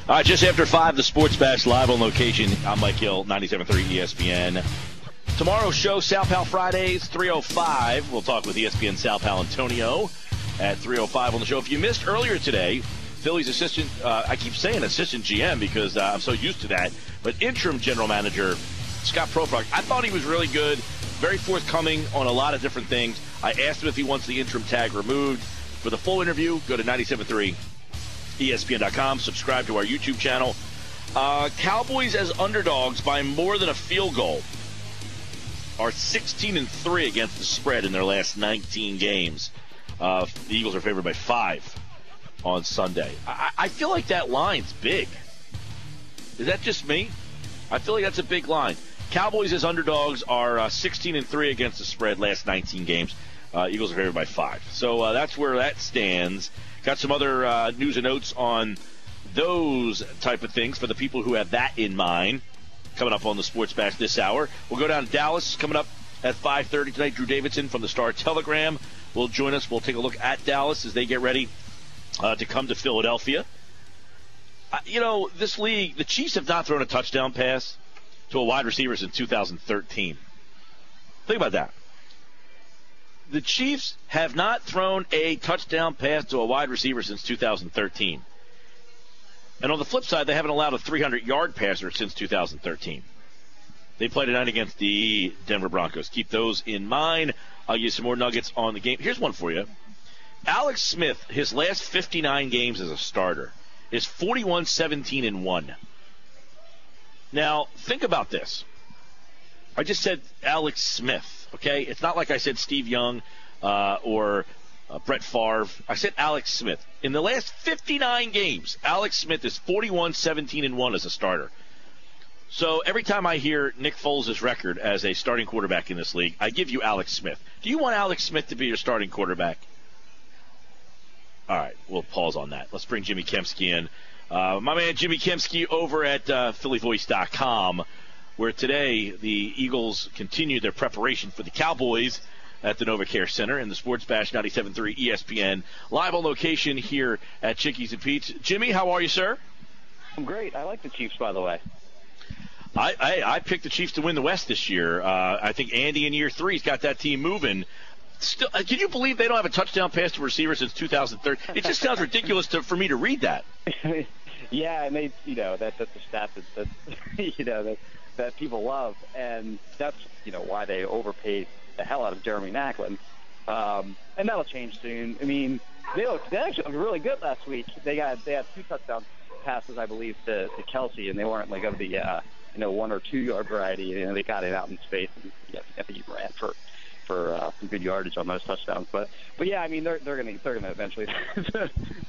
All right, just after 5, the Sports Bash live on location. I'm Mike Hill, 97.3 ESPN. Tomorrow's show, Sal Pal Fridays, 3:05. We'll talk with ESPN Sal Pal Antonio at 3:05 on the show. If you missed earlier today, Phillies assistant, I keep saying assistant GM because I'm so used to that, but interim general manager Scott Profrock, I thought he was really good, very forthcoming on a lot of different things. I asked him if he wants the interim tag removed. For the full interview, go to 97.3 ESPN.com. Subscribe to our YouTube channel. Cowboys as underdogs by more than a field goal are 16-3 against the spread in their last 19 games. The Eagles are favored by 5 on Sunday. I feel like that line's big. Is that just me? I feel like that's a big line. Cowboys as underdogs are 16-3 against the spread last 19 games. Eagles are favored by 5. So that's where that stands. Got some other news and notes on those type of things for the people who have that in mind. Coming up on the Sports Bash this hour. We'll go down to Dallas coming up at 5:30 tonight. Drew Davidson from the Star-Telegram will join us. We'll take a look at Dallas as they get ready to come to Philadelphia. This league, the Chiefs have not thrown a touchdown pass to a wide receiver since 2013. Think about that. The Chiefs have not thrown a touchdown pass to a wide receiver since 2013. And on the flip side, they haven't allowed a 300-yard passer since 2013. They played tonight against the Denver Broncos. Keep those in mind. I'll give you some more nuggets on the game. Here's one for you. Alex Smith, his last 59 games as a starter, is 41-17-1. Now, think about this. I just said Alex Smith, okay? It's not like I said Steve Young or Brett Favre. I said Alex Smith. In the last 59 games, Alex Smith is 41-17-1 as a starter. So every time I hear Nick Foles' record as a starting quarterback in this league, I give you Alex Smith. Do you want Alex Smith to be your starting quarterback? All right, we'll pause on that. Let's bring Jimmy Kempski in. My man Jimmy Kempski over at PhillyVoice.com, where today the Eagles continue their preparation for the Cowboys at the NovaCare Center in the Sports Bash 97.3 ESPN. Live on location here at Chickies and Pete's. Jimmy, how are you, sir? I'm great. I like the Chiefs, by the way. I picked the Chiefs to win the West this year. I think Andy in year 3's got that team moving. Still, can you believe they don't have a touchdown pass to receiver since 2013? It just sounds ridiculous for me to read that. Yeah, and they, that's a stat that people love, and that's why they overpaid the hell out of Jeremy Maclin, and that'll change soon. I mean, they actually looked really good last week. They had 2 touchdown passes, I believe, to Kelsey, and they weren't like of the 1 or 2 yard variety. They got it out in space, and I think he ran for some good yardage on those touchdowns. But yeah, I mean they're gonna eventually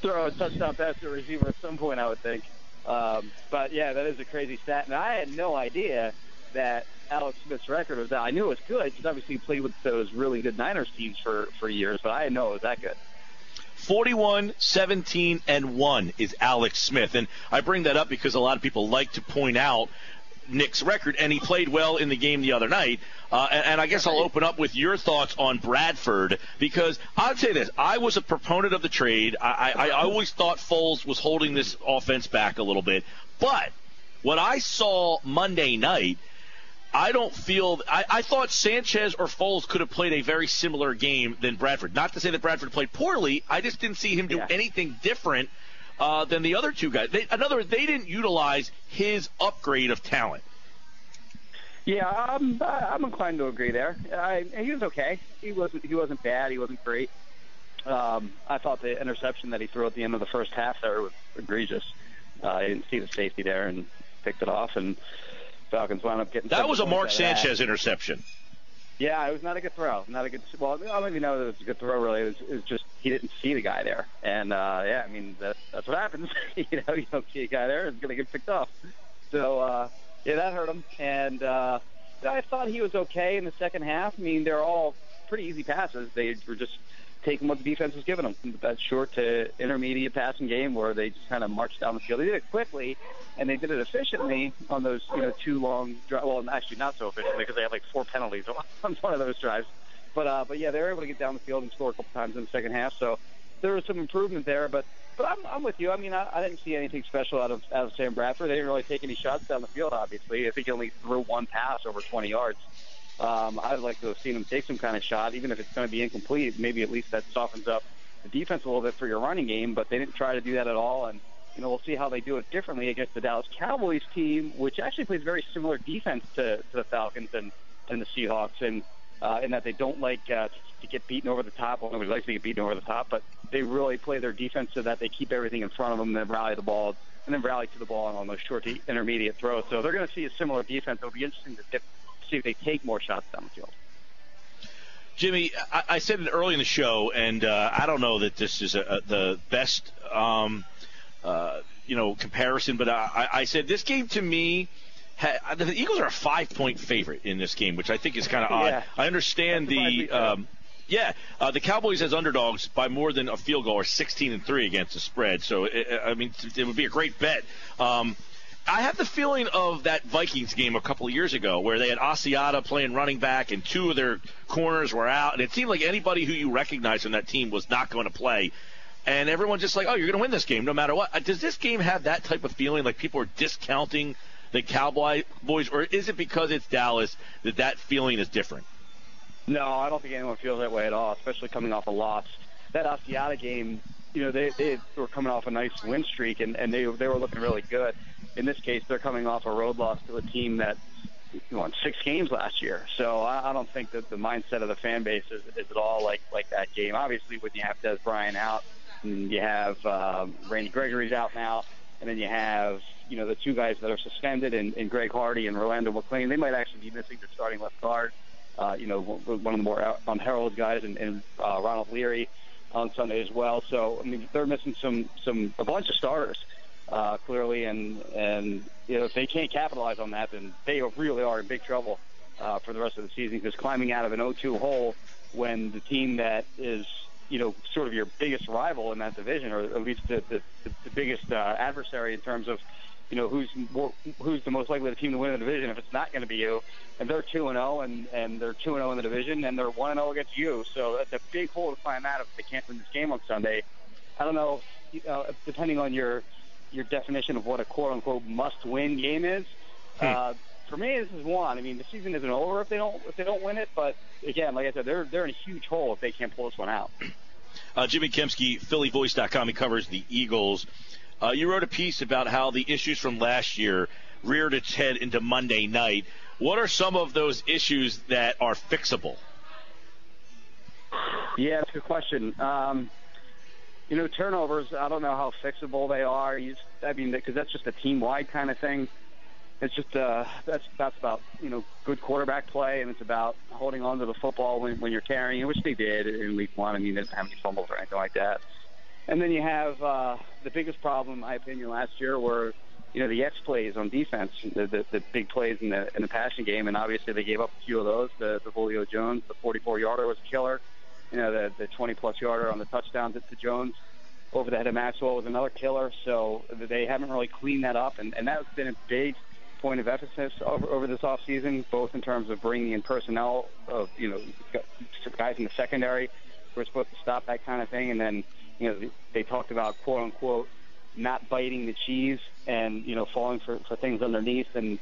throw a touchdown pass to a receiver at some point, I would think. But yeah, that is a crazy stat, and I had no idea that Alex Smith's record was that. I knew it was good because obviously he played with those really good Niners teams for years, but I didn't know it was that good. 41-17-1 is Alex Smith, and I bring that up because a lot of people like to point out Nick's record, and he played well in the game the other night. And I guess I'll open up with your thoughts on Bradford, because I'll say this. I was a proponent of the trade. I always thought Foles was holding this offense back a little bit. But what I saw Monday night, I thought Sanchez or Foles could have played a very similar game than Bradford. Not to say that Bradford played poorly. I just didn't see him do anything different than the other two guys. They didn't utilize his upgrade of talent. Yeah, I'm inclined to agree there. He was okay. He wasn't bad. He wasn't great. I thought the interception that he threw at the end of the first half there was egregious. I didn't see the safety there and picked it off, and Falcons wound up getting. That was a Mark Sanchez interception. Yeah, it was not a good throw. Not a good. Well, I don't even know that it was a good throw. Really, it was just he didn't see the guy there, and I mean that's what happens. You don't see a guy there, it's going to get picked off. So yeah, that hurt him. And I thought he was okay in the second half. I mean, they're all pretty easy passes. They were just taking what the defense was giving them. That short to intermediate passing game where they just kind of marched down the field. They did it quickly, and they did it efficiently on those 2 long drives. Well, actually not so efficiently because they had like 4 penalties on one of those drives. But yeah, they were able to get down the field and score a couple times in the second half. So there was some improvement there. But But I'm with you. I mean, I didn't see anything special out of Sam Bradford. They didn't really take any shots down the field, obviously. I think he only threw one pass over 20 yards. I'd like to have seen him take some kind of shot, even if it's going to be incomplete. Maybe at least that softens up the defense a little bit for your running game, but they didn't try to do that at all. And, we'll see how they do it differently against the Dallas Cowboys team, which actually plays very similar defense to the Falcons and the Seahawks, and in that they don't like to get beaten over the top. Well, nobody likes to get beaten over the top, but they really play their defense so that they keep everything in front of them and then rally the ball and then rally to the ball on those short to intermediate throws. So they're going to see a similar defense. It'll be interesting to see if they take more shots down the field. Jimmy, I said it early in the show, and I don't know that this is the best, comparison, but I said this game to me, the Eagles are a 5-point favorite in this game, which I think is kind of odd. Yeah. I understand the Cowboys as underdogs by more than a field goal are 16-3 against the spread. So, it would be a great bet. I have the feeling of that Vikings game a couple of years ago where they had Asiata playing running back and two of their corners were out, and it seemed like anybody who you recognized on that team was not going to play. And everyone's just like, oh, you're going to win this game no matter what. Does this game have that type of feeling, like people are discounting the Cowboys, or is it because it's Dallas that feeling is different? No, I don't think anyone feels that way at all, especially coming off a loss. That Asiata game, they were coming off a nice win streak, and they were looking really good. In this case, they're coming off a road loss to a team that won 6 games last year. So I don't think that the mindset of the fan base is at all like that game. Obviously, when you have Des Bryant out, and you have Randy Gregory's out now, and then you have the two guys that are suspended, and Greg Hardy and Rolando McClain, they might actually be missing their starting left guard. One of the more unheralded guys, and Ronald Leary on Sunday as well. So they're missing a bunch of starters. Clearly, and if they can't capitalize on that, then they really are in big trouble for the rest of the season, because climbing out of an 0-2 hole when the team that is sort of your biggest rival in that division, or at least the biggest adversary in terms of who's the most likely team to win the division, if it's not going to be you, and they're 2-0 and they're 2-0 in the division, and they're 1-0 against you, so that's a big hole to climb out if they can't win this game on Sunday. I don't know, depending on your definition of what a quote-unquote must-win game is. For me, this is one. The season isn't over if they don't win it, but again, like I said, they're in a huge hole if they can't pull this one out. Jimmy Kempski, PhillyVoice.com. He covers the Eagles. You wrote a piece about how the issues from last year reared its head into Monday night. What are some of those issues that are fixable? Yeah, that's a good question. Turnovers, I don't know how fixable they are. Because that's just a team-wide kind of thing. It's just that's about good quarterback play, and it's about holding on to the football when you're carrying it, which they did in Week 1. They didn't have any fumbles or anything like that. And then you have the biggest problem, in my opinion, last year were the X plays on defense, the big plays in the passing game, and obviously they gave up a few of those. The Julio Jones, the 44-yarder was a killer. The 20-plus yarder on the touchdown to Jones over the head of Maxwell was another killer. So they haven't really cleaned that up, and that's been a big point of emphasis over this offseason, both in terms of bringing in personnel of guys in the secondary who are supposed to stop that kind of thing, and then they talked about quote unquote not biting the cheese and falling for things underneath and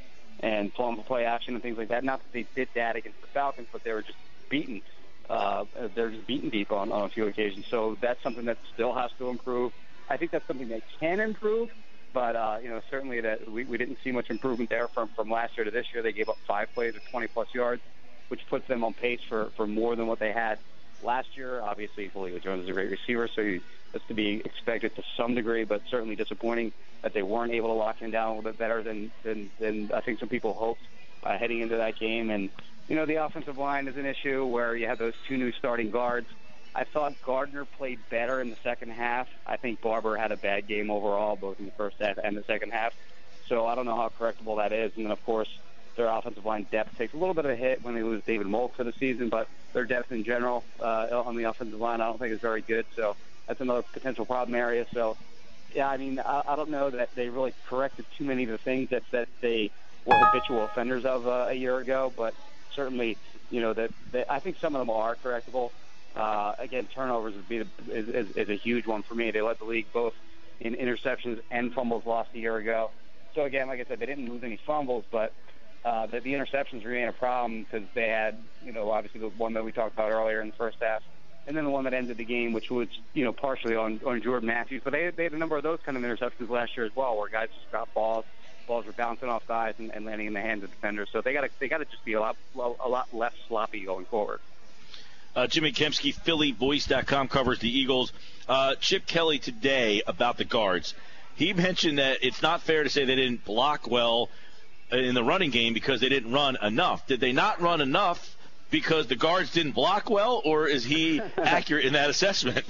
falling for play action and things like that. Not that they did that against the Falcons, but they were just beaten. They're just beaten deep on a few occasions. So that's something that still has to improve. I think that's something that can improve, but certainly that we didn't see much improvement there from last year to this year. They gave up 5 plays of 20-plus yards, which puts them on pace for more than what they had last year. Obviously, Julio Jones is a great receiver, so that's to be expected to some degree, but certainly disappointing that they weren't able to lock him down a little bit better than I think some people hoped heading into that game. And the offensive line is an issue where you have those 2 new starting guards. I thought Gardner played better in the second half. I think Barber had a bad game overall, both in the first half and the second half. So I don't know how correctable that is. And then, of course, their offensive line depth takes a little bit of a hit when they lose David Moult for the season, but their depth in general on the offensive line I don't think is very good. So that's another potential problem area. So, yeah, I don't know that they really corrected too many of the things that they were habitual offenders of a year ago, but certainly, I think some of them are correctable. Again, turnovers is a huge one for me. They led the league both in interceptions and fumbles lost a year ago. So, again, like I said, they didn't lose any fumbles, but the interceptions remain a problem because they had, obviously the one that we talked about earlier in the first half, and then the one that ended the game, which was, partially on Jordan Matthews. But they had a number of those kind of interceptions last year as well, where guys just dropped balls. Balls were bouncing off guys and landing in the hands of defenders. So they got to just be a lot less sloppy going forward. Jimmy Kempski, PhillyVoice.com, covers the Eagles. Chip Kelly today about the guards. He mentioned that it's not fair to say they didn't block well in the running game because they didn't run enough. Did they not run enough because the guards didn't block well, or is he accurate in that assessment?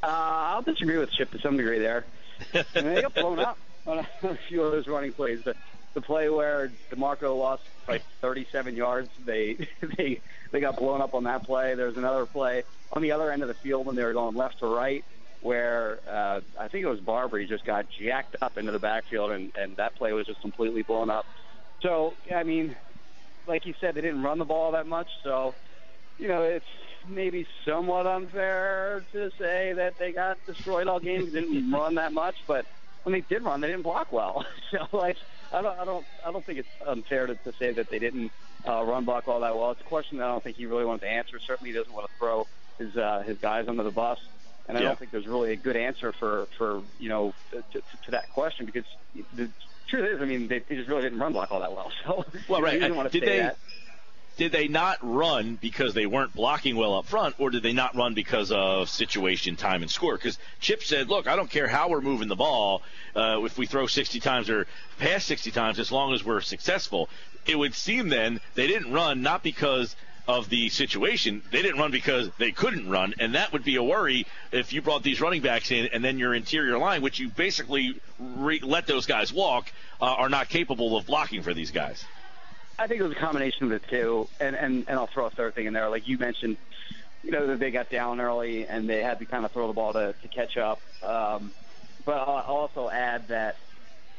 I'll disagree with Chip to some degree there. I mean, they got blown up on a few of those running plays. The play where DeMarco lost like 37 yards, they got blown up on that play. There's another play on the other end of the field when they were going left to right where I think it was Barber. Just got jacked up into the backfield, and that play was just completely blown up. So, I mean, like you said, they didn't run the ball that much. So, it's maybe somewhat unfair to say that they got destroyed all game because they didn't run that much, but when they did run, they didn't block well. So, like, I don't think it's unfair to say that they didn't run block all that well. It's a question that I don't think he really wanted to answer. Certainly, he doesn't want to throw his guys under the bus, and I don't think there's really a good answer for to that question because the truth is, I mean, they just really didn't run block all that well. So, well, right. He didn't want to say that. Did they not run because they weren't blocking well up front, or did they not run because of situation, time, and score? Because Chip said, look, I don't care how we're moving the ball, if we throw 60 times or pass 60 times, as long as we're successful. It would seem then they didn't run not because of the situation. They didn't run because they couldn't run, and that would be a worry if you brought these running backs in and then your interior line, which you basically let those guys walk, are not capable of blocking for these guys. I think it was a combination of the two, and I'll throw a third thing in there. Like you mentioned, that they got down early and they had to kind of throw the ball to catch up. But I'll also add that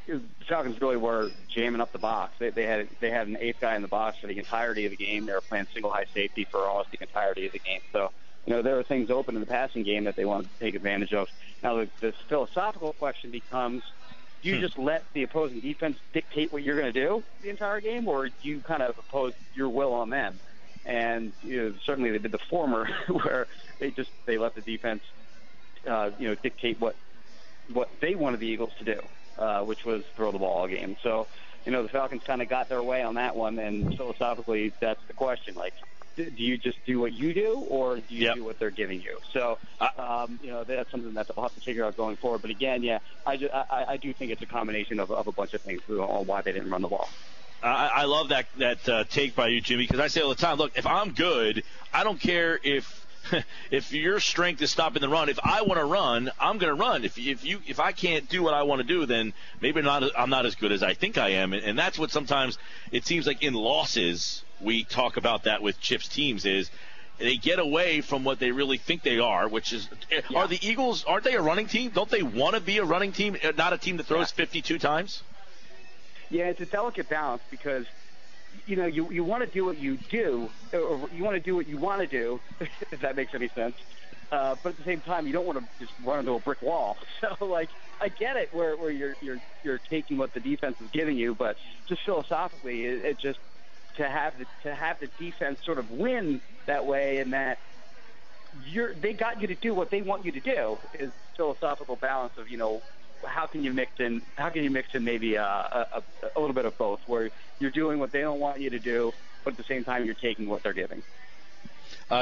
the Falcons really were jamming up the box. They had an eighth guy in the box for the entirety of the game. They were playing single high safety for almost the entirety of the game. So, there were things open in the passing game that they wanted to take advantage of. Now, the philosophical question becomes, do you just let the opposing defense dictate what you're going to do the entire game, or do you kind of impose your will on them? And certainly they did the former, where they let the defense, dictate what they wanted the Eagles to do, which was throw the ball all game. So, the Falcons kind of got their way on that one, and philosophically, that's the question. Like, do you just do what you do, or do you do what they're giving you? So, that's something that I'll have to figure out going forward. But again, I do think it's a combination of a bunch of things on why they didn't run the ball. I love that take by you, Jimmy, because I say all the time, look, if I'm good, I don't care if your strength is stopping the run. If I want to run, I'm going to run. If I can't do what I want to do, then maybe I'm not as good as I think I am. And that's what sometimes it seems like in losses we talk about that with Chip's teams is they get away from what they really think they are, which is are the Eagles, aren't they a running team? Don't they want to be a running team, not a team that throws 52 times? Yeah, it's a delicate balance because you want to do what you do, or you want to do what you want to do, if that makes any sense. But at the same time, you don't want to just run into a brick wall. So, like, I get it where you're taking what the defense is giving you, but just philosophically, it just to have the defense sort of win that way, and that they got you to do what they want you to do is philosophical balance of how can you mix in maybe a little bit of both, where you're doing what they don't want you to do, but at the same time you're taking what they're giving.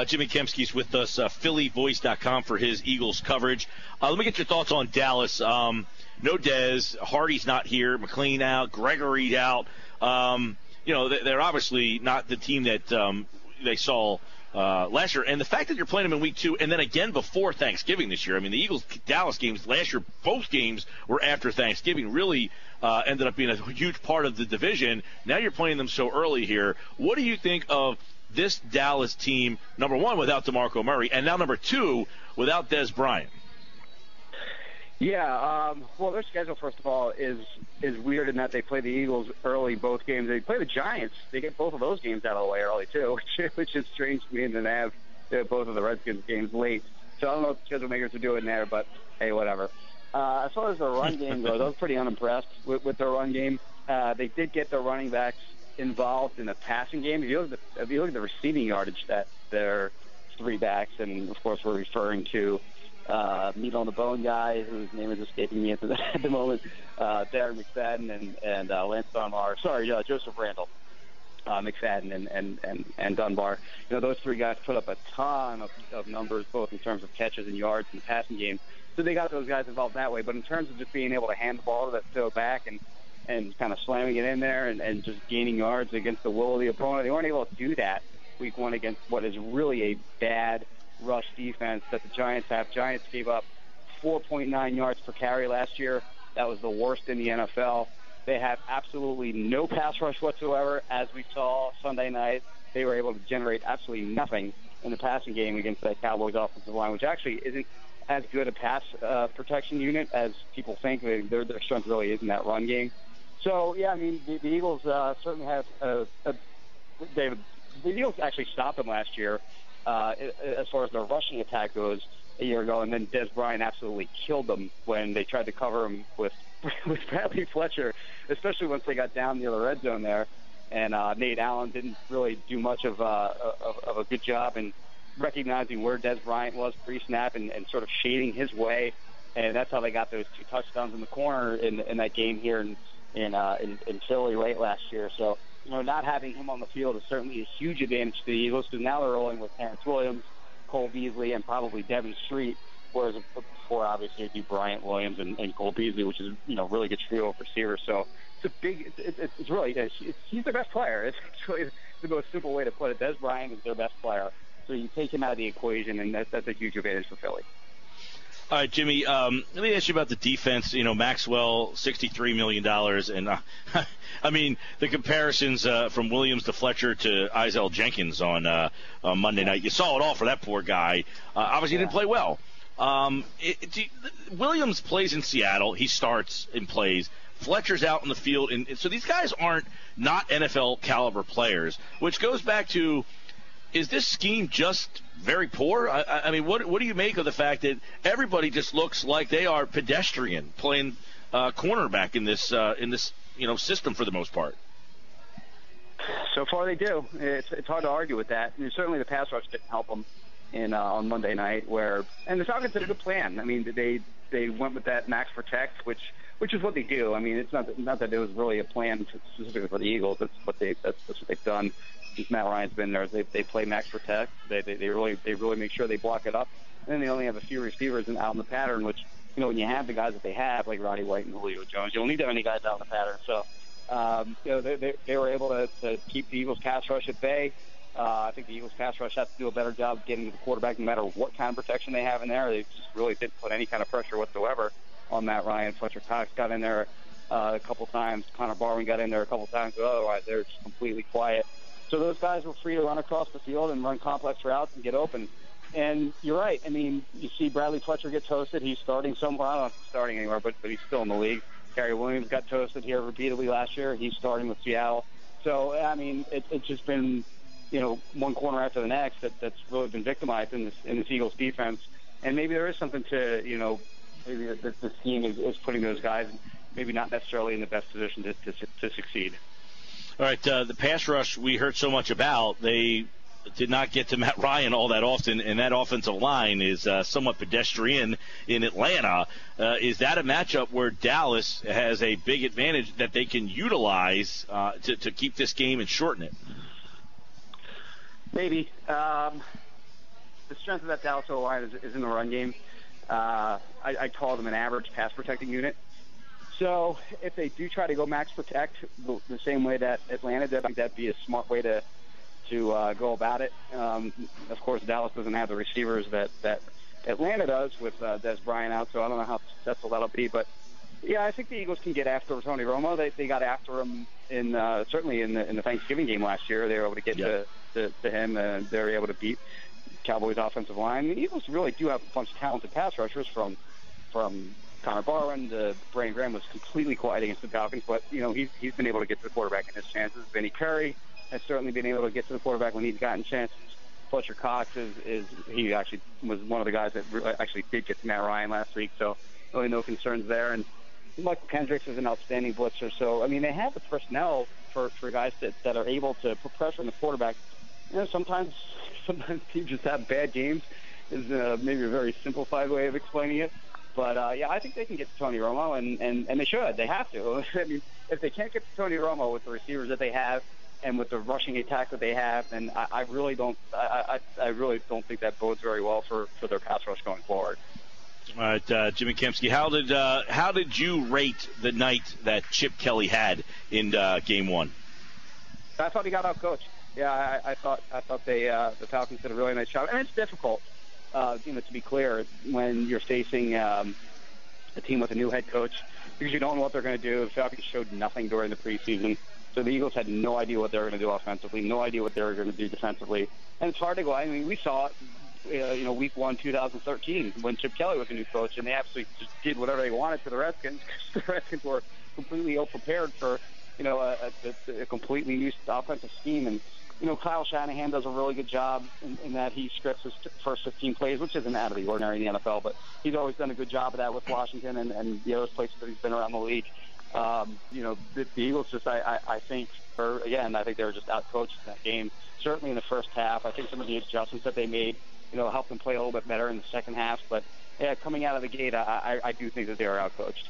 Jimmy Kempski's with us, PhillyVoice.com for his Eagles coverage. Let me get your thoughts on Dallas. No Dez, Hardy's not here, McLean out, Gregory out. They're obviously not the team that they saw last year. And the fact that you're playing them in week 2 and then again before Thanksgiving this year, I mean, the Eagles-Dallas games last year, both games were after Thanksgiving, really ended up being a huge part of the division. Now you're playing them so early here. What do you think of this Dallas team, number one, without DeMarco Murray, and now number 2, without Dez Bryant? Yeah, well, their schedule, first of all, is weird in that they play the Eagles early both games. They play the Giants. They get both of those games out of the way early, too, which is strange to me. And then they have both of the Redskins games late. So I don't know what the schedule makers are doing there, but hey, whatever. As far as the run game goes, I was pretty unimpressed with their run game. They did get their running backs involved in the passing game. If you look at the receiving yardage that their three backs, and of course we're referring to meat on the bone guy whose name is escaping me at the moment, Darren McFadden and Lance Dunbar. Sorry, Joseph Randall, McFadden and Dunbar. Those three guys put up a ton of numbers, both in terms of catches and yards in the passing game. So they got those guys involved that way. But in terms of just being able to hand the ball to that throw back and kind of slamming it in there and just gaining yards against the will of the opponent, they weren't able to do that week one against what is really a bad rush defense that the Giants have. Giants gave up 4.9 yards per carry last year. That was the worst in the NFL. They have absolutely no pass rush whatsoever. As we saw Sunday night, they were able to generate absolutely nothing in the passing game against that Cowboys offensive line, which actually isn't as good a pass protection unit as people think. Their strength really is in that run game. So, yeah, I mean, the Eagles certainly have David. The Eagles actually stopped them last year as far as their rushing attack goes a year ago, and then Des Bryant absolutely killed them when they tried to cover him with Bradley Fletcher, especially once they got down near the red zone there. And Nate Allen didn't really do much of a good job in recognizing where Des Bryant was pre-snap and sort of shading his way. And that's how they got those two touchdowns in the corner in that game here in Philly late last year. So, not having him on the field is certainly a huge advantage to the Eagles, because now they're rolling with Terrence Williams, Cole Beasley, and probably Devin Street, whereas before, obviously, it'd be Bryant, Williams, and Cole Beasley, which is, really good trio of receivers. So it's really, he's their best player. It's really the most simple way to put it. Des Bryant is their best player. So you take him out of the equation, and that's a huge advantage for Philly. All right, Jimmy, let me ask you about the defense. Maxwell, $63 million. And, I mean, the comparisons from Williams to Fletcher to Isaiah Jenkins on Monday night, you saw it all for that poor guy. Obviously, he didn't play well. Williams plays in Seattle. He starts and plays. Fletcher's out in the field. And so these guys aren't not NFL-caliber players, which goes back to, is this scheme just very poor? I mean, what do you make of the fact that everybody just looks like they are pedestrian playing cornerback in this system for the most part? So far, they do. It's hard to argue with that. I mean, certainly, the pass rush didn't help them on Monday night. And the Falcons did a good plan. I mean, they went with that max protect, which is what they do. I mean, it's not that it was really a plan specifically for the Eagles. That's what they've done. Since Matt Ryan's been there, they play max protect. They really make sure they block it up, and then they only have a few receivers out in the pattern. Which, when you have the guys that they have, like Roddy White and Julio Jones, you don't need that many guys out in the pattern. So, they were able to keep the Eagles' pass rush at bay. I think the Eagles' pass rush has to do a better job getting to the quarterback, no matter what kind of protection they have in there. They just really didn't put any kind of pressure whatsoever on Matt Ryan. Fletcher Cox got in there a couple times. Connor Barwin got in there a couple times. But otherwise, they're just completely quiet. So those guys were free to run across the field and run complex routes and get open. And you're right. I mean, you see Bradley Fletcher get toasted. He's starting somewhere. I don't know if he's starting anywhere, but he's still in the league. Gary Williams got toasted here repeatedly last year. He's starting with Seattle. So, I mean, it's just been, one corner after the next that's really been victimized in this Eagles defense. And maybe there is something to, maybe the scheme is putting those guys maybe not necessarily in the best position to succeed. All right, the pass rush we heard so much about, they did not get to Matt Ryan all that often, and that offensive line is somewhat pedestrian in Atlanta. Is that a matchup where Dallas has a big advantage that they can utilize to keep this game and shorten it? Maybe. The strength of that Dallas O-line is in the run game. I call them an average pass protecting unit. So if they do try to go max protect the same way that Atlanta did, I think that'd be a smart way to go about it. Of course, Dallas doesn't have the receivers that Atlanta does with Des Bryant out, so I don't know how successful that'll be. But, yeah, I think the Eagles can get after Tony Romo. They got after him certainly in the Thanksgiving game last year. They were able to get to him, and they were able to beat Cowboys' offensive line. The Eagles really do have a bunch of talented pass rushers from Connor Barwin. Brandon Graham was completely quiet against the Falcons, but he's been able to get to the quarterback in his chances. Vinny Curry has certainly been able to get to the quarterback when he's gotten chances. Fletcher Cox he actually was one of the guys that actually did get to Matt Ryan last week, so really no concerns there. And Michael Kendricks is an outstanding blitzer. So, I mean, they have the personnel for guys that are able to put pressure on the quarterback. You know, sometimes teams just have bad games is maybe a very simplified way of explaining it. But, yeah, I think they can get to Tony Romo, and they should. They have to. I mean, if they can't get to Tony Romo with the receivers that they have and with the rushing attack that they have, then I really don't think that bodes very well for their pass rush going forward. All right, Jimmy Kempski, how did you rate the night that Chip Kelly had in Game 1? I thought he got outcoached. Yeah, I thought the Falcons did a really nice job. And it's difficult, to be clear, when you're facing a team with a new head coach, because you don't know what they're going to do. The Falcons showed nothing during the preseason, so the Eagles had no idea what they were going to do offensively, no idea what they were going to do defensively, and it's hard to go. I mean, we saw it, Week 1, 2013, when Chip Kelly was a new coach, and they absolutely just did whatever they wanted to the Redskins. The Redskins were completely ill-prepared for, a completely new offensive scheme. And, Kyle Shanahan does a really good job in that he scripts his first 15 plays, which isn't out of the ordinary in the NFL, but he's always done a good job of that with Washington and the other places that he's been around the league. The Eagles just, I think they were just out-coached in that game. Certainly in the first half, I think some of the adjustments that they made, helped them play a little bit better in the second half. But, yeah, coming out of the gate, I do think that they are out-coached.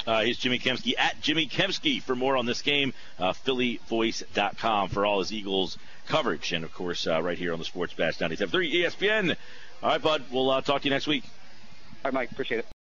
Here's Jimmy Kempski at Jimmy Kempski for more on this game. PhillyVoice.com for all his Eagles coverage. And, of course, right here on the Sports Bash 97.3 ESPN. All right, bud. We'll talk to you next week. All right, Mike. Appreciate it.